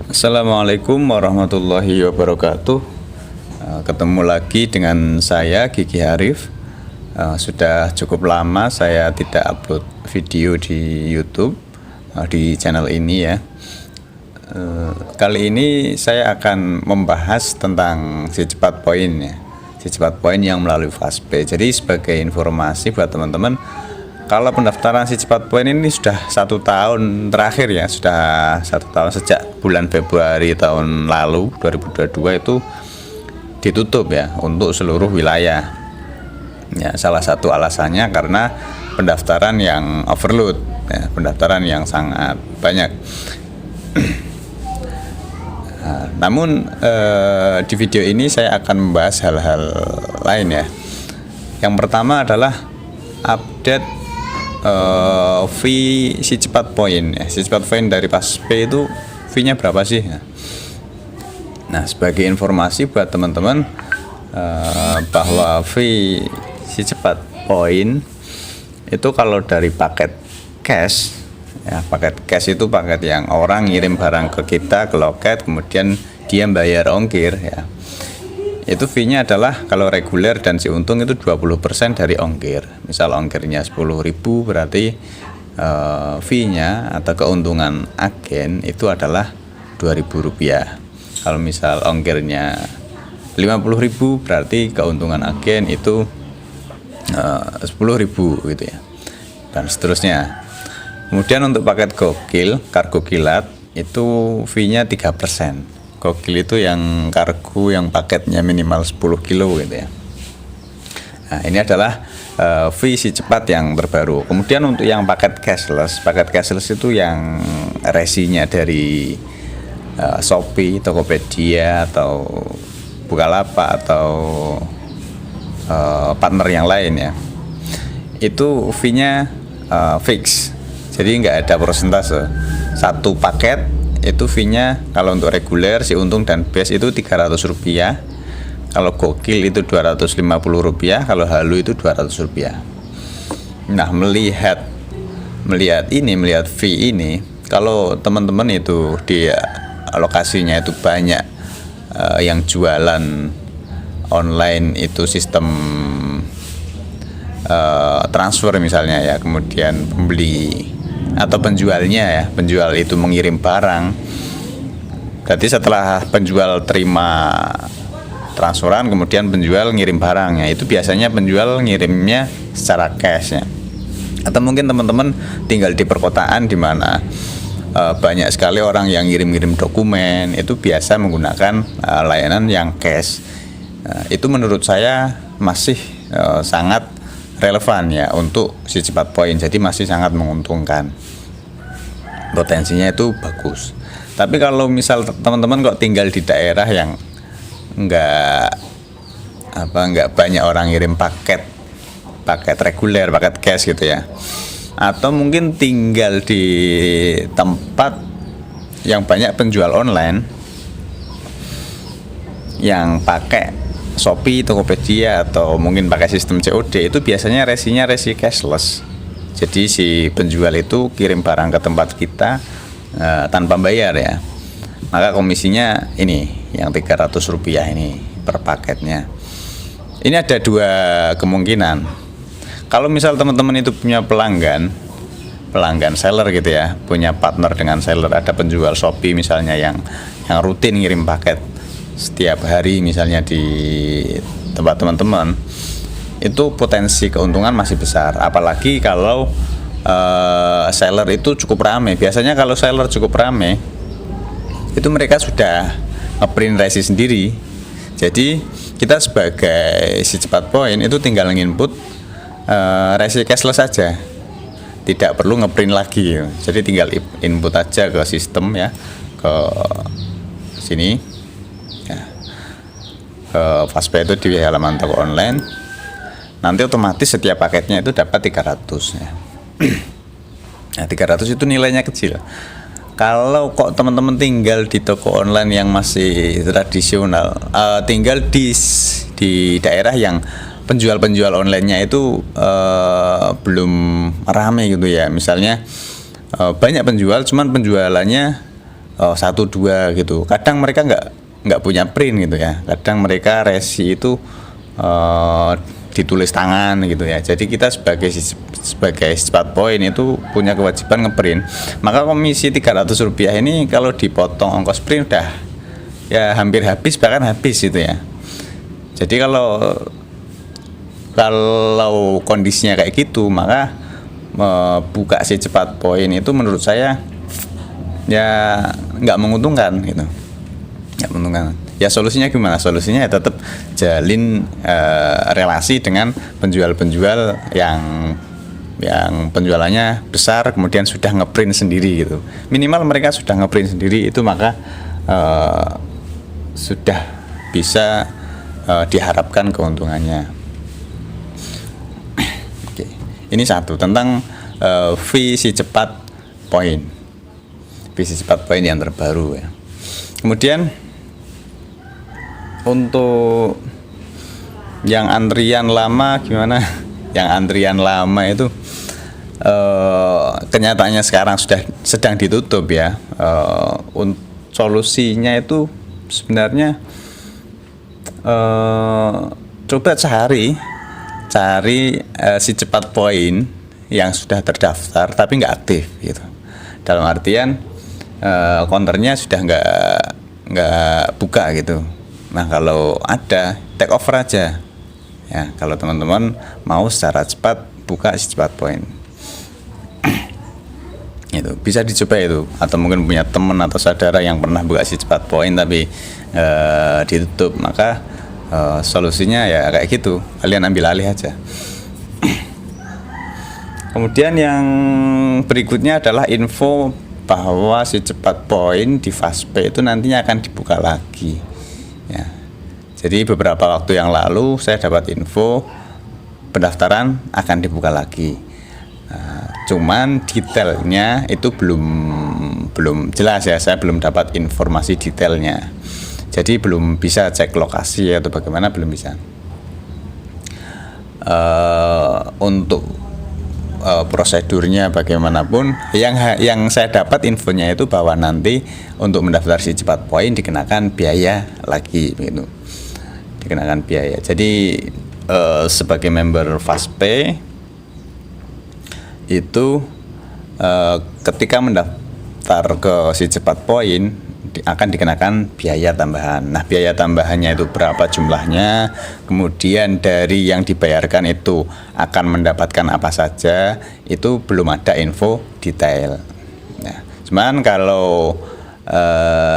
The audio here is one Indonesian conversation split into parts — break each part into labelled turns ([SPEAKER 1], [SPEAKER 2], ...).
[SPEAKER 1] Assalamualaikum warahmatullahi wabarakatuh. Ketemu lagi dengan saya Gigi Harif. Sudah cukup lama saya tidak upload video di YouTube di channel ini ya. Kali ini saya akan membahas tentang si cepat poin ya. Si cepat poin yang melalui Fastpay. Jadi sebagai informasi buat teman-teman, kalau pendaftaran si cepat poin ini sudah 1 tahun terakhir ya, sudah 1 tahun sejak bulan Februari tahun lalu 2022 itu ditutup ya untuk seluruh wilayah. Ya, salah satu alasannya karena pendaftaran yang overload, ya, pendaftaran yang sangat banyak. Namun di video ini saya akan membahas hal-hal lain ya. Yang pertama adalah update fee si cepat poin ya. Si cepat poin dari Fastpay itu fee-nya berapa sih? Nah, sebagai informasi buat teman-teman bahwa fee si cepat poin itu kalau dari paket cash ya, paket cash itu paket yang orang ngirim barang ke kita ke loket, kemudian dia bayar ongkir ya. Itu fee-nya adalah kalau reguler dan si untung itu 20% dari ongkir. Misal ongkirnya 10.000 berarti fee-nya atau keuntungan agen itu adalah Rp2.000. Kalau misal ongkirnya 50.000 berarti keuntungan agen itu 10.000 gitu ya. Dan seterusnya. Kemudian untuk paket gokil, kargo kilat itu fee-nya 3%. Gokil itu yang kargo yang paketnya minimal 10 kilo gitu ya. Nah, ini adalah fee si cepat yang terbaru. Kemudian untuk yang paket cashless itu yang resinya dari Shopee, Tokopedia atau Bukalapak atau partner yang lain ya. Itu fee-nya fix. Jadi nggak ada persentase. Satu paket itu fee-nya kalau untuk reguler, si untung dan base itu Rp300, kalau gokil itu Rp250, kalau halu itu Rp200. Nah, melihat fee ini, kalau teman-teman itu di lokasinya itu banyak yang jualan online itu sistem transfer misalnya ya, kemudian pembeli atau penjualnya ya, penjual itu mengirim barang, berarti setelah penjual terima transferan kemudian penjual ngirim barangnya, itu biasanya penjual ngirimnya secara cash ya. Atau mungkin teman-teman tinggal di perkotaan di mana banyak sekali orang yang ngirim-ngirim dokumen, itu biasa menggunakan layanan yang cash. Itu menurut saya masih sangat relevan ya untuk si cepat poin, jadi masih sangat menguntungkan, potensinya itu bagus. Tapi kalau misal teman-teman kok tinggal di daerah yang nggak banyak orang ngirim paket reguler, paket cash gitu ya, atau mungkin tinggal di tempat yang banyak penjual online yang pakai Shopee, Tokopedia atau mungkin pakai sistem COD, itu biasanya resinya resi cashless. Jadi si penjual itu kirim barang ke tempat kita tanpa bayar ya. Maka komisinya ini yang Rp300 ini per paketnya. Ini ada 2 kemungkinan. Kalau misal teman-teman itu punya pelanggan seller gitu ya, punya partner dengan seller, ada penjual Shopee misalnya yang rutin ngirim paket setiap hari misalnya di tempat teman-teman, itu potensi keuntungan masih besar. Apalagi kalau seller itu cukup ramai. Biasanya kalau seller cukup ramai itu mereka sudah ngeprint resi sendiri. Jadi kita sebagai si cepat poin itu tinggal nginput resi cashless saja, tidak perlu ngeprint lagi. Jadi tinggal input aja ke sistem ya, ke sini ke Fastpay itu di halaman toko online. Nanti otomatis setiap paketnya itu dapat 300 ya. Nah, 300 itu nilainya kecil. Kalau kok teman-teman tinggal di toko online yang masih tradisional, tinggal di daerah yang penjual-penjual online-nya itu belum ramai gitu ya. Misalnya banyak penjual, cuman penjualannya satu dua gitu. Kadang mereka nggak punya print gitu ya. Kadang mereka resi itu ditulis tangan gitu ya. Jadi kita sebagai cepat poin itu punya kewajiban ngeprint. Maka komisi Rp300 ini kalau dipotong ongkos print udah ya hampir habis, bahkan habis gitu ya. Jadi kalau kondisinya kayak gitu, maka buka si cepat poin itu menurut saya ya nggak menguntungkan gitu, nggak menguntungkan. Ya solusinya gimana? Solusinya ya tetap jalin relasi dengan penjual-penjual yang penjualannya besar, kemudian sudah ngeprint sendiri gitu. Minimal mereka sudah ngeprint sendiri itu, maka sudah bisa diharapkan keuntungannya. Oke. Ini satu tentang visi cepat poin, visi cepat poin yang terbaru ya. Kemudian untuk yang antrian lama gimana? Yang antrian lama itu kenyataannya sekarang sedang ditutup ya. Solusinya itu sebenarnya coba cari si cepat poin yang sudah terdaftar tapi nggak aktif gitu. Dalam artian counternya sudah nggak buka gitu. Nah kalau ada, take over aja ya. Kalau teman-teman mau secara cepat buka si cepat poin itu bisa dicoba itu, atau mungkin punya teman atau saudara yang pernah buka si cepat poin tapi ditutup, maka solusinya ya kayak gitu, kalian ambil alih aja. Kemudian yang berikutnya adalah info bahwa si cepat poin di Fastpay itu nantinya akan dibuka lagi ya. Jadi beberapa waktu yang lalu saya dapat info pendaftaran akan dibuka lagi. Cuman detailnya itu belum jelas ya, saya belum dapat informasi detailnya. Jadi belum bisa cek lokasi atau bagaimana, belum bisa. Untuk prosedurnya bagaimanapun, yang saya dapat infonya itu bahwa nanti untuk mendaftar si cepat poin dikenakan biaya lagi gitu. Dikenakan biaya. Jadi sebagai member Fastpay itu ketika mendaftar ke si cepat poin akan dikenakan biaya tambahan. Nah, biaya tambahannya itu berapa jumlahnya, kemudian dari yang dibayarkan itu akan mendapatkan apa saja, itu belum ada info detail. Nah, cuman kalau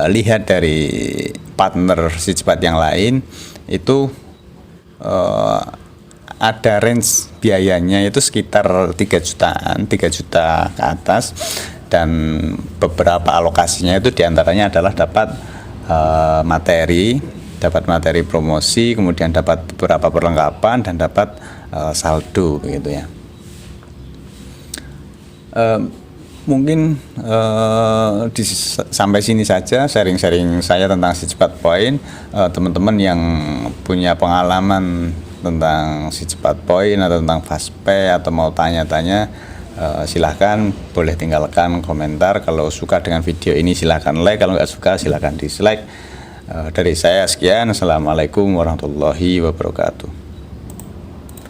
[SPEAKER 1] lihat dari partner si cepat yang lain itu ada range biayanya itu sekitar 3 jutaan, 3 juta ke atas, dan beberapa alokasinya itu diantaranya adalah dapat materi promosi, kemudian dapat beberapa perlengkapan dan dapat saldo begitu ya. Mungkin sampai sini saja sharing-sharing saya tentang si cepat poin. Teman-teman yang punya pengalaman tentang si cepat poin atau tentang Fastpay atau mau tanya-tanya, silahkan boleh tinggalkan komentar. Kalau suka dengan video ini silahkan like, kalau nggak suka silahkan dislike. Dari saya sekian, assalamualaikum warahmatullahi wabarakatuh.